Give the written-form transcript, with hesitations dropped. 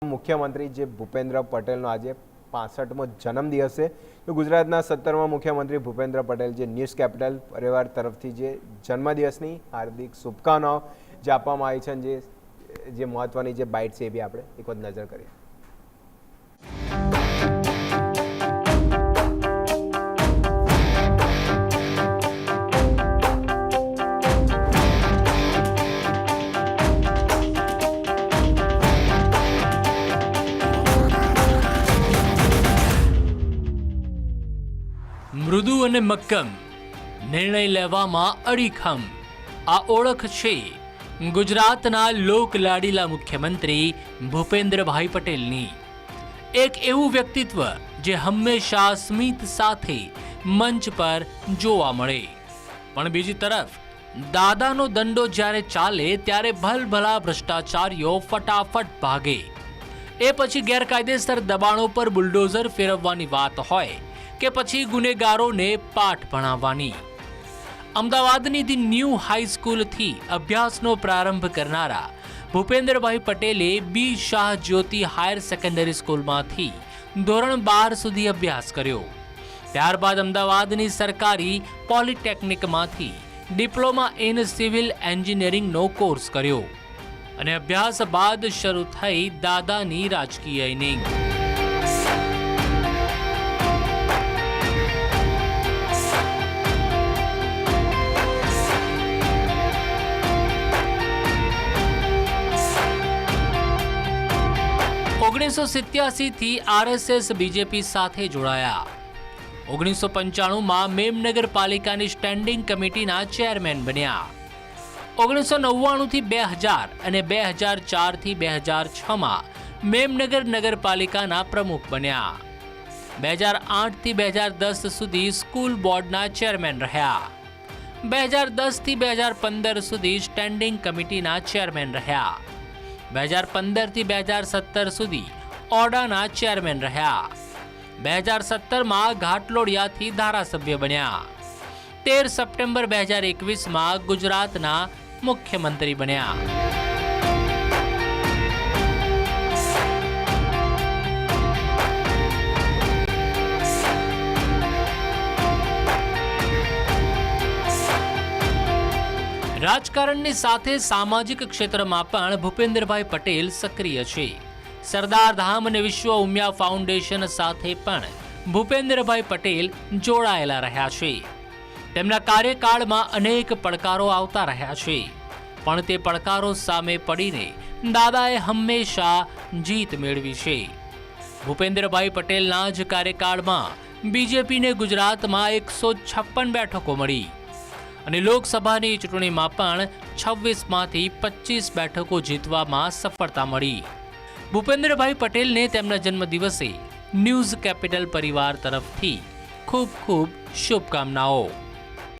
મુખ્યમંત્રી જે ભૂપેન્દ્ર પટેલનો આજે 65મો જન્મદિવસ છે તો ગુજરાતના 17મા મુખ્યમંત્રી ભૂપેન્દ્ર પટેલ જે ન્યૂઝ કેપિટલ પરિવાર તરફથી જે જન્મદિવસની હાર્દિક શુભકામનાઓ જે આપવામાં આવી છે જે મહત્વની જે બાઇટ છે એ બી આપણે એક વખત નજર કરીએ। મૃદુ અને મક્કમ, નિર્ણય લેવામાં અડીખમ, આ ઓળખ છે ગુજરાતના લોકલાડીલા મુખ્યમંત્રી ભૂપેન્દ્રભાઈ પટેલની। એક એવું વ્યક્તિત્વ જે હંમેશા સ્મિત સાથે મંચ પર જોવા મળે, પણ બીજી તરફ દાદાનો દંડો જ્યારે ચાલે ત્યારે ભલભલા ભ્રષ્ટાચારીઓ ફટાફટ ભાગે। એ પછી ગેરકાયદેસર દબાણો પર બુલડોઝર ફેરવવાની વાત હોય કે પછી ગુનેગારોને પાઠ ભણાવવાની। અમદાવાદની ધી ન્યૂ હાઈસ્કૂલથી અભ્યાસનો પ્રારંભ કરનારા ભૂપેન્દ્રભાઈ પટેલે બી શાહ જ્યોતિ હાયર સેકન્ડરી સ્કૂલમાંથી ધોરણ 12 સુધી અભ્યાસ કર્યો। ત્યારબાદ અમદાવાદની સરકારી પોલિટેકનિકમાંથી ડિપ્લોમા ઇન સિવિલ એન્જિનિયરિંગનો કોર્સ કર્યો અને અભ્યાસ બાદ શરૂ થઈ દાદાની રાજકીય ઇનિંગ। થી આરએસએસ બીજેપી સાથે જોડાયા। 1995માં મેમનગરપાલિકાની સ્ટેન્ડિંગ કમિટીના ચેરમેન બન્યા। 1999 થી 2000 અને 2004 થી 2006માં મેમનગર નગરપાલિકાના પ્રમુખ બન્યા। 2008 થી 2010 સુધી સ્કૂલ બોર્ડના ચેરમેન રહ્યા। 2010 થી 2015 સુધી સ્ટેન્ડિંગ કમિટીના ચેરમેન રહ્યા। 2015 થી 2017 સુધી ઓડાના ચેરમેન રહ્યા। 2017માં ઘાટલોડિયાથી ધારાસભ્ય બન્યા। 13 સપ્ટેમ્બર 2021માં ગુજરાતના મુખ્યમંત્રી બન્યા। રાજકારણની સાથે સામાજિક ક્ષેત્રમાં પણ ભૂપેન્દ્રભાઈ પટેલ સક્રિય છે। સરદાર ધામ અને વિશ્વ ઉમિયા ફાઉન્ડેશન સાથે પણ ભૂપેન્દ્રભાઈ પટેલ જોડાયેલા રહ્યા છે। તેમના કાર્યકાળમાં અનેક પડકારો આવતા રહ્યા છે, પણ તે પડકારો સામે પડીને દાદાએ હંમેશા જીત મેળવી છે। ભૂપેન્દ્રભાઈ પટેલના જ કાર્યકાળમાં બીજેપીને ગુજરાતમાં 156 બેઠકો મળી અને લોકસભાની ચૂંટણીમાં પણ 26માંથી 25 બેઠકો જીતવામાં સફળતા મળી। ભૂપેન્દ્રભાઈ પટેલને તેમના જન્મદિવસે ન્યૂઝ કેપિટલ પરિવાર તરફથી ખૂબ ખૂબ શુભકામનાઓ।